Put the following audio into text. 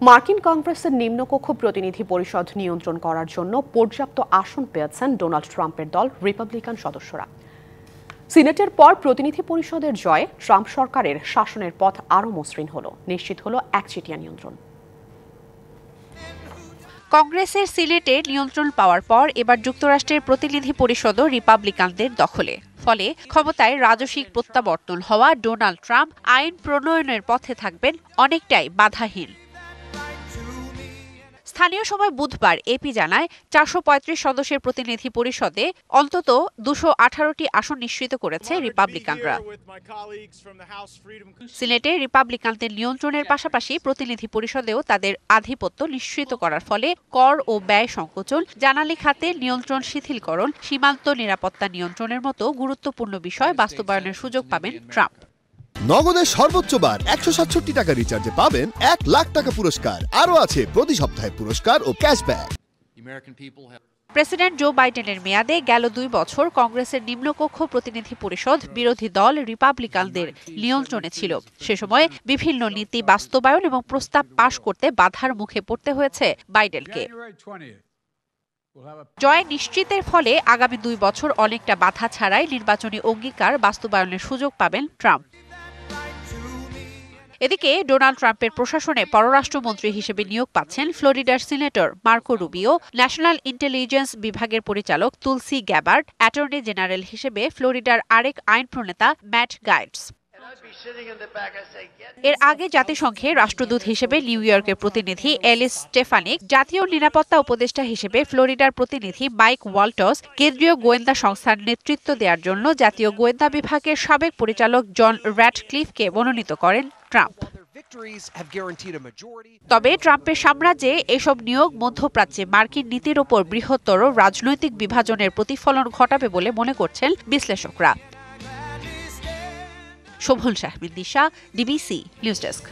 মার্কিন কংগ্রেসের নিম্নকক্ষ প্রতিনিধি পরিষদ নিয়ন্ত্রণ করার জন্য পর্যাপ্ত আসন পেয়েছেন ডোনাল্ড ট্রাম্পের দল রিপাবলিকান সদস্যরা। সিনেটের পর প্রতিনিধি পরিষদের জয়ে ট্রাম্প সরকারের শাসনের পথ আরও মসৃণ হল, নিশ্চিত হল একচেটিয়া নিয়ন্ত্রণ। কংগ্রেসের সিনেটে নিয়ন্ত্রণ পাওয়ার পর এবার যুক্তরাষ্ট্রের প্রতিনিধি পরিষদও রিপাবলিকানদের দখলে। ফলে ক্ষমতায় রাজস্বিক প্রত্যাবর্তন হওয়া ডোনাল্ড ট্রাম্প আইন প্রণয়নের পথে থাকবেন অনেকটাই বাধাহীন। স্থানীয় সময় বুধবার এপি জানায় ৪৩৫ সদস্যের প্রতিনিধি পরিষদে অন্তত ২১৮টি আসন নিশ্চিত করেছে রিপাবলিকানরা। সিনেটে রিপাবলিকানদের নিয়ন্ত্রণের পাশাপাশি প্রতিনিধি পরিষদেও তাদের আধিপত্য নিশ্চিত করার ফলে কর ও ব্যয় সংকোচন, জ্বালানি খাতে নিয়ন্ত্রণ শিথিলকরণ, সীমান্ত নিরাপত্তা নিয়ন্ত্রণের মতো গুরুত্বপূর্ণ বিষয় বাস্তবায়নের সুযোগ পাবেন ট্রাম্প। নগদের সর্বোচ্চ বার ১৬৭ টাকা রিচার্জে পাবেন ১ লাখ টাকা পুরস্কার। আরও আছে প্রতি সপ্তাহে পুরস্কার ও ক্যাশব্যাক। প্রেসিডেন্ট জো বাইডেনের মেয়াদে গেল ২ বছর কংগ্রেসের নিম্নকক্ষ প্রতিনিধি পরিষদ বিরোধী দল রিপাবলিকানদের নিয়ন্ত্রণে ছিল। সে সময় বিভিন্ন নীতি বাস্তবায়ন এবং প্রস্তাব পাশ করতে বাধার মুখে পড়তে হয়েছে বাইডেনকে। জয় নিশ্চিতের ফলে আগামী ২ বছর অনেকটা বাধা ছাড়াই নির্বাচনী অঙ্গীকার বাস্তবায়নের সুযোগ পাবেন ট্রাম্প। এদিকে ডোনাল্ড ট্রাম্পের প্রশাসনে পররাষ্ট্রমন্ত্রী হিসেবে নিয়োগ পাচ্ছেন ফ্লোরিডার senator Marco Rubio, national intelligence বিভাগের পরিচালক তুলসি গ্যাবার্ড, অ্যাটর্নি জেনারেল হিসেবে ফ্লোরিডার আরেক আইন প্রণেতা ম্যাট গায়েটস। এর আগে জাতিসংঘে রাষ্ট্রদূত হিসেবে নিউ ইয়র্কের প্রতিনিধি এলিস স্টেফানিক, জাতীয় নিরাপত্তা উপদেষ্টা হিসেবে ফ্লোরিডার প্রতিনিধি মাইক ওয়াল্টস, কেন্দ্রীয় গোয়েন্দা সংস্থার নেতৃত্ব দেওয়ার জন্য জাতীয় গোয়েন্দা বিভাগের সাবেক পরিচালক জন র্যাটক্লিফকে মনোনীত করেন ট্রাম্প। তবে ট্রাম্পের সাম্রাজ্যে এসব নিয়োগ মধ্যপ্রাচ্যে মার্কিন নীতির ওপর বৃহত্তর রাজনৈতিক বিভাজনের প্রতিফলন ঘটাবে বলে মনে করছেন বিশ্লেষকরা। শোভন শাহমিন দিশা, ডিবিসি নিউজ ডেস্ক।